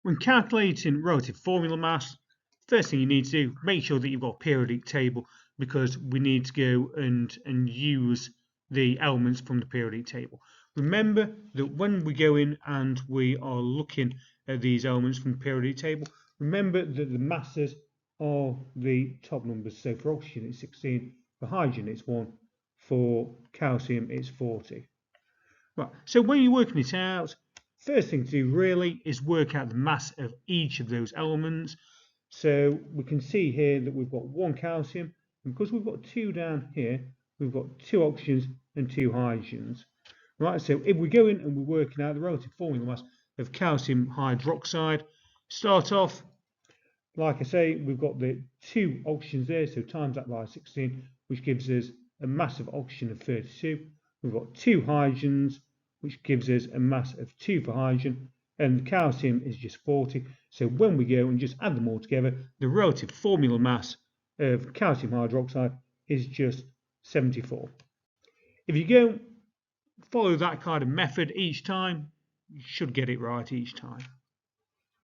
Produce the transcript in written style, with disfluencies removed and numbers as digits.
When calculating relative formula mass, first thing you need to do, make sure that you've got a periodic table, because we need to go and use the elements from the periodic table. Remember that when we go in and we are looking at these elements from the periodic table, remember that the masses are the top numbers. So for oxygen it's 16, for hydrogen it's 1, for calcium it's 40. Right, so when you're working it out, first thing to do really is work out the mass of each of those elements. So we can see here that we've got 1 calcium, and because we've got 2 down here, we've got 2 oxygens and 2 hydrogens. Right, so if we go in and we're working out the relative formula mass of calcium hydroxide, start off, like I say, we've got the 2 oxygens there, so times that by 16, which gives us a mass of oxygen of 32. We've got 2 hydrogens, which gives us a mass of 2 for hydrogen, and the calcium is just 40. So when we go and just add them all together, the relative formula mass of calcium hydroxide is just 74. If you go follow that kind of method each time, you should get it right each time.